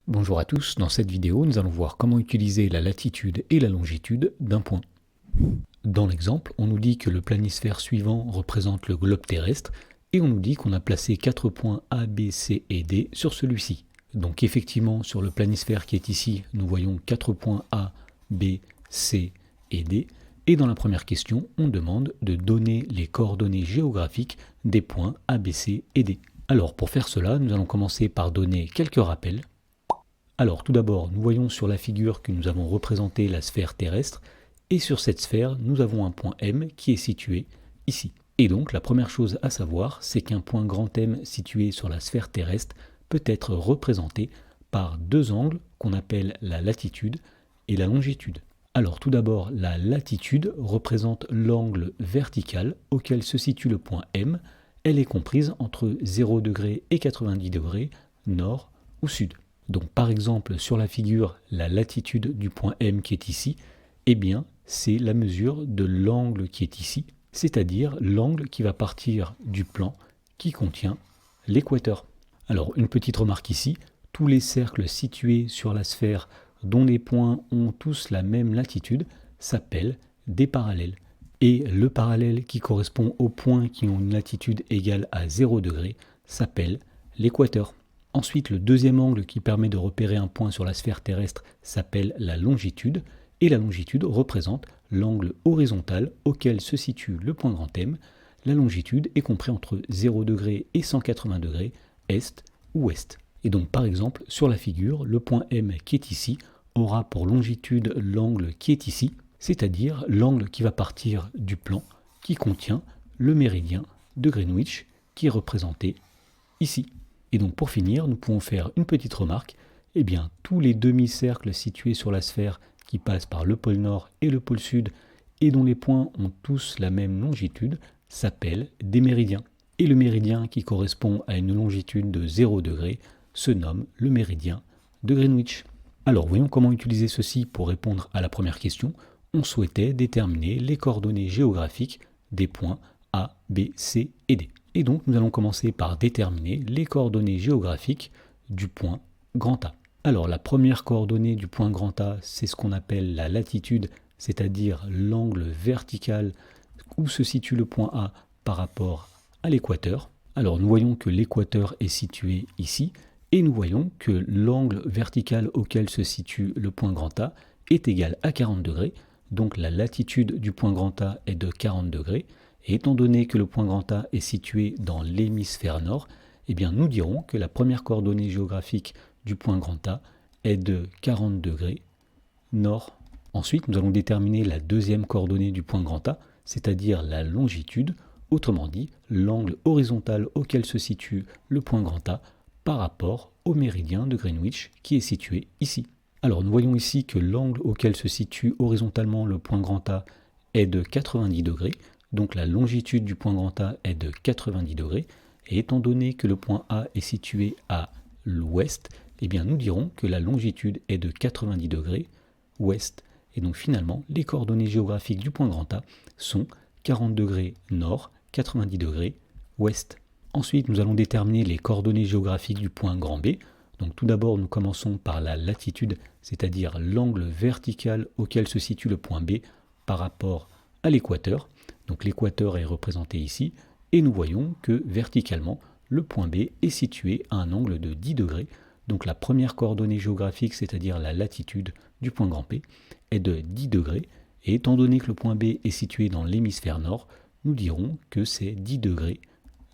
Bonjour à tous, dans cette vidéo nous allons voir comment utiliser la latitude et la longitude d'un point. Dans l'exemple, on nous dit que le planisphère suivant représente le globe terrestre et on nous dit qu'on a placé 4 points A, B, C et D sur celui-ci. Donc effectivement sur le planisphère qui est ici, nous voyons 4 points A, B, C et D. Et dans la première question, on demande de donner les coordonnées géographiques des points A, B, C et D. Alors pour faire cela, nous allons commencer par donner quelques rappels. Alors tout d'abord, nous voyons sur la figure que nous avons représenté la sphère terrestre, et sur cette sphère, nous avons un point M qui est situé ici. Et donc la première chose à savoir, c'est qu'un point grand M situé sur la sphère terrestre peut être représenté par deux angles qu'on appelle la latitude et la longitude. Alors tout d'abord, la latitude représente l'angle vertical auquel se situe le point M. Elle est comprise entre 0 degré et 90 degrés, nord ou sud. Donc par exemple sur la figure, la latitude du point M qui est ici, eh bien c'est la mesure de l'angle qui est ici, c'est-à-dire l'angle qui va partir du plan qui contient l'équateur. Alors une petite remarque ici, tous les cercles situés sur la sphère dont les points ont tous la même latitude s'appellent des parallèles. Et le parallèle qui correspond aux points qui ont une latitude égale à 0 degré s'appelle l'équateur. Ensuite, le deuxième angle qui permet de repérer un point sur la sphère terrestre s'appelle la longitude, et la longitude représente l'angle horizontal auquel se situe le point grand M. La longitude est comprise entre 0 degré et 180 degrés, est ou ouest. Et donc par exemple, sur la figure, le point M qui est ici aura pour longitude l'angle qui est ici, c'est-à-dire l'angle qui va partir du plan qui contient le méridien de Greenwich qui est représenté ici. Et donc pour finir, nous pouvons faire une petite remarque. Eh bien, tous les demi-cercles situés sur la sphère qui passent par le pôle Nord et le pôle Sud et dont les points ont tous la même longitude s'appellent des méridiens. Et le méridien qui correspond à une longitude de 0 degré se nomme le méridien de Greenwich. Alors voyons comment utiliser ceci pour répondre à la première question. On souhaitait déterminer les coordonnées géographiques des points A, B, C et D. Et donc nous allons commencer par déterminer les coordonnées géographiques du point grand A. Alors la première coordonnée du point grand A, c'est ce qu'on appelle la latitude, c'est-à-dire l'angle vertical où se situe le point A par rapport à l'équateur. Alors nous voyons que l'équateur est situé ici, et nous voyons que l'angle vertical auquel se situe le point grand A est égal à 40 degrés, donc la latitude du point grand A est de 40 degrés, et étant donné que le point grand A est situé dans l'hémisphère nord, eh bien nous dirons que la première coordonnée géographique du point grand A est de 40 degrés nord. Ensuite, nous allons déterminer la deuxième coordonnée du point grand A, c'est-à-dire la longitude, autrement dit l'angle horizontal auquel se situe le point grand A par rapport au méridien de Greenwich qui est situé ici. Alors nous voyons ici que l'angle auquel se situe horizontalement le point grand A est de 90 degrés, donc la longitude du point grand A est de 90 degrés, et étant donné que le point A est situé à l'ouest, eh bien nous dirons que la longitude est de 90 degrés ouest. Et donc finalement, les coordonnées géographiques du point grand A sont 40 degrés nord, 90 degrés ouest. Ensuite, nous allons déterminer les coordonnées géographiques du point grand B. Donc tout d'abord, nous commençons par la latitude, c'est-à-dire l'angle vertical auquel se situe le point B par rapport à l'équateur. Donc l'équateur est représenté ici, et nous voyons que verticalement, le point B est situé à un angle de 10 degrés. Donc la première coordonnée géographique, c'est-à-dire la latitude du point grand P, est de 10 degrés. Et étant donné que le point B est situé dans l'hémisphère nord, nous dirons que c'est 10 degrés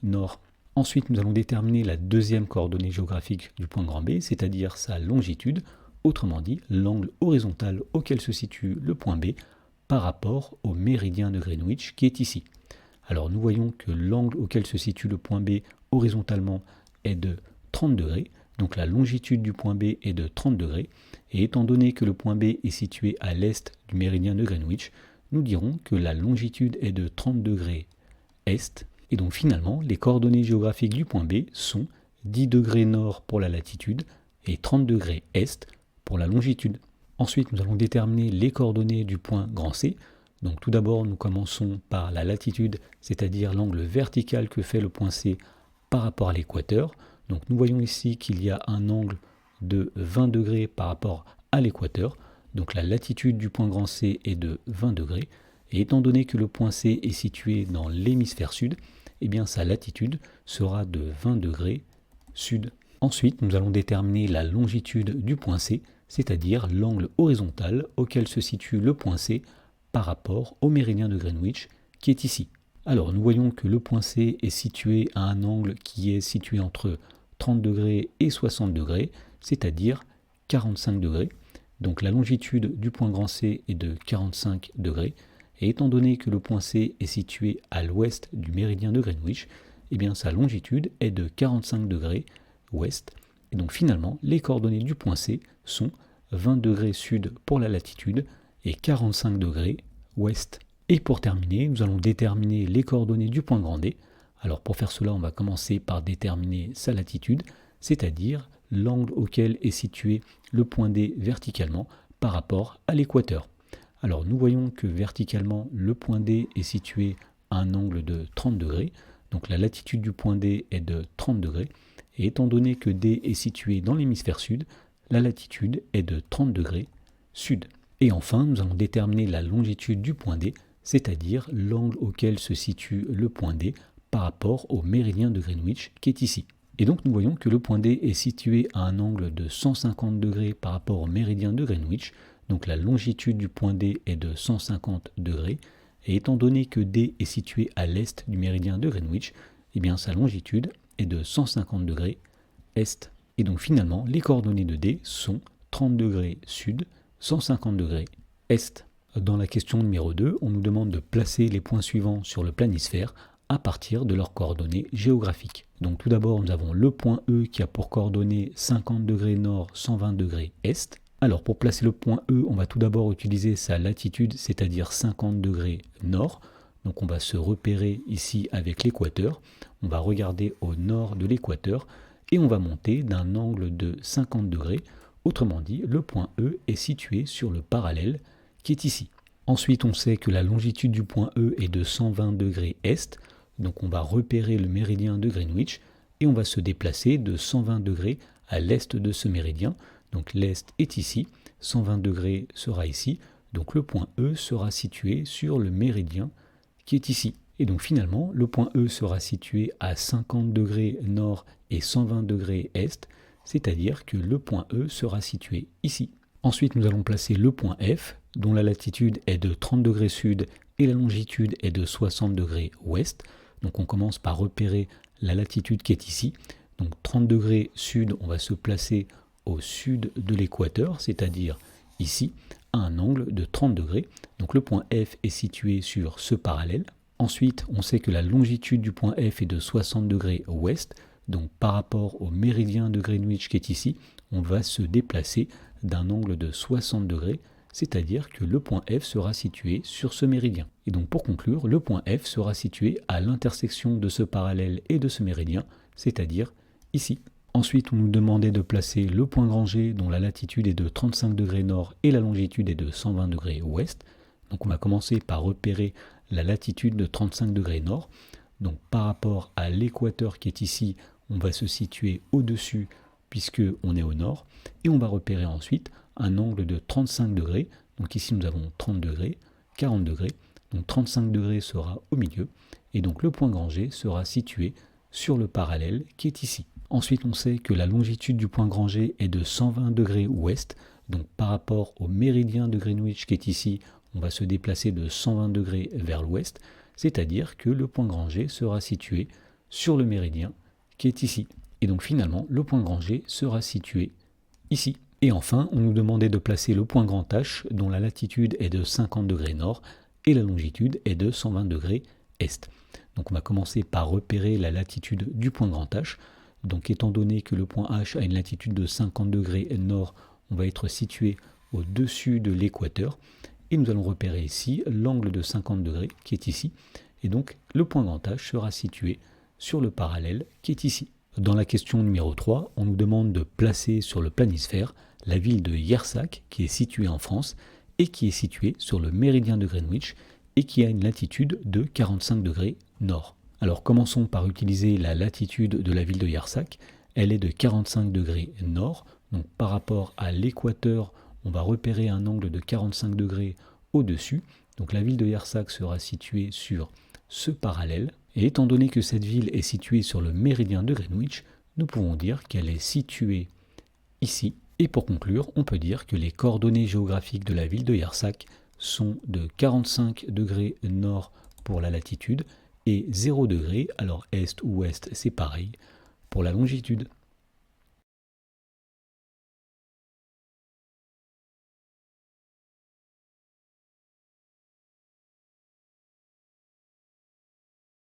nord. Ensuite, nous allons déterminer la deuxième coordonnée géographique du point grand B, c'est-à-dire sa longitude, autrement dit l'angle horizontal auquel se situe le point B par rapport au méridien de Greenwich qui est ici. Alors nous voyons que l'angle auquel se situe le point B horizontalement est de 30 degrés, donc la longitude du point B est de 30 degrés, et étant donné que le point B est situé à l'est du méridien de Greenwich, nous dirons que la longitude est de 30 degrés est, et donc finalement les coordonnées géographiques du point B sont 10 degrés nord pour la latitude et 30 degrés est pour la longitude. Ensuite, nous allons déterminer les coordonnées du point grand C. Donc tout d'abord, nous commençons par la latitude, c'est-à-dire l'angle vertical que fait le point C par rapport à l'équateur. Donc nous voyons ici qu'il y a un angle de 20 degrés par rapport à l'équateur. Donc la latitude du point grand C est de 20 degrés. Et étant donné que le point C est situé dans l'hémisphère sud, eh bien sa latitude sera de 20 degrés sud. Ensuite, nous allons déterminer la longitude du point C, c'est-à-dire l'angle horizontal auquel se situe le point C par rapport au méridien de Greenwich qui est ici. Alors nous voyons que le point C est situé à un angle qui est situé entre 30 degrés et 60 degrés, c'est-à-dire 45 degrés. Donc la longitude du point grand C est de 45 degrés. Et étant donné que le point C est situé à l'ouest du méridien de Greenwich, eh bien sa longitude est de 45 degrés ouest. Et donc finalement, les coordonnées du point C sont 20 degrés sud pour la latitude et 45 degrés ouest. Et pour terminer, nous allons déterminer les coordonnées du point grand D. Alors pour faire cela, on va commencer par déterminer sa latitude, c'est-à-dire l'angle auquel est situé le point D verticalement par rapport à l'équateur. Alors nous voyons que verticalement, le point D est situé à un angle de 30 degrés. Donc la latitude du point D est de 30 degrés. Et étant donné que D est situé dans l'hémisphère sud, la latitude est de 30 degrés sud. Et enfin, nous allons déterminer la longitude du point D, c'est-à-dire l'angle auquel se situe le point D par rapport au méridien de Greenwich qui est ici. Et donc nous voyons que le point D est situé à un angle de 150 degrés par rapport au méridien de Greenwich. Donc la longitude du point D est de 150 degrés. Et étant donné que D est situé à l'est du méridien de Greenwich, eh bien sa longitude est de 150 degrés est. Et donc finalement, les coordonnées de D sont 30 degrés sud, 150 degrés est. Dans la question numéro 2, on nous demande de placer les points suivants sur le planisphère à partir de leurs coordonnées géographiques. Donc tout d'abord, nous avons le point E qui a pour coordonnées 50 degrés nord, 120 degrés est. Alors pour placer le point E, on va tout d'abord utiliser sa latitude, c'est-à-dire 50 degrés nord. Donc on va se repérer ici avec l'équateur. On va regarder au nord de l'équateur et on va monter d'un angle de 50 degrés. Autrement dit, le point E est situé sur le parallèle qui est ici. Ensuite, on sait que la longitude du point E est de 120 degrés est. Donc on va repérer le méridien de Greenwich et on va se déplacer de 120 degrés à l'est de ce méridien. Donc l'est est ici, 120 degrés sera ici. Donc le point E sera situé sur le méridien qui est ici. Et donc finalement, le point E sera situé à 50 degrés nord et 120 degrés est, c'est-à-dire que le point E sera situé ici. Ensuite, nous allons placer le point F, dont la latitude est de 30 degrés sud et la longitude est de 60 degrés ouest. Donc on commence par repérer la latitude qui est ici. Donc 30 degrés sud, on va se placer au sud de l'équateur, c'est-à-dire ici, à un angle de 30 degrés. Donc le point F est situé sur ce parallèle. Ensuite, on sait que la longitude du point F est de 60 degrés ouest. Donc par rapport au méridien de Greenwich qui est ici, on va se déplacer d'un angle de 60 degrés, c'est-à-dire que le point F sera situé sur ce méridien. Et donc pour conclure, le point F sera situé à l'intersection de ce parallèle et de ce méridien, c'est-à-dire ici. Ensuite, on nous demandait de placer le point grand G dont la latitude est de 35 degrés nord et la longitude est de 120 degrés ouest. Donc on va commencer par repérer la latitude de 35 degrés nord. Donc par rapport à l'équateur qui est ici, on va se situer au-dessus puisque on est au nord. Et on va repérer ensuite un angle de 35 degrés. Donc ici nous avons 30 degrés, 40 degrés. Donc 35 degrés sera au milieu. Et donc le point grand G sera situé sur le parallèle qui est ici. Ensuite, on sait que la longitude du point grand G est de 120 degrés ouest. Donc par rapport au méridien de Greenwich qui est ici, on va se déplacer de 120 degrés vers l'ouest. C'est-à-dire que le point grand G sera situé sur le méridien qui est ici. Et donc finalement, le point grand G sera situé ici. Et enfin, on nous demandait de placer le point grand H, dont la latitude est de 50 degrés nord et la longitude est de 120 degrés est. Donc on va commencer par repérer la latitude du point grand H. Donc étant donné que le point H a une latitude de 50 degrés nord, on va être situé au-dessus de l'équateur. Et nous allons repérer ici l'angle de 50 degrés qui est ici. Et donc le point grand H sera situé sur le parallèle qui est ici. Dans la question numéro 3, on nous demande de placer sur le planisphère la ville de Yersac qui est située en France et qui est située sur le méridien de Greenwich et qui a une latitude de 45 degrés nord. Alors commençons par utiliser la latitude de la ville de Yersac. Elle est de 45 degrés nord, Donc par rapport à l'équateur, on va repérer un angle de 45 degrés au-dessus. Donc la ville de Yersac sera située sur ce parallèle. Et étant donné que cette ville est située sur le méridien de Greenwich, nous pouvons dire qu'elle est située ici. Et pour conclure, on peut dire que les coordonnées géographiques de la ville de Yersac sont de 45 degrés nord pour la latitude et 0 degré, alors est ou ouest c'est pareil, pour la longitude.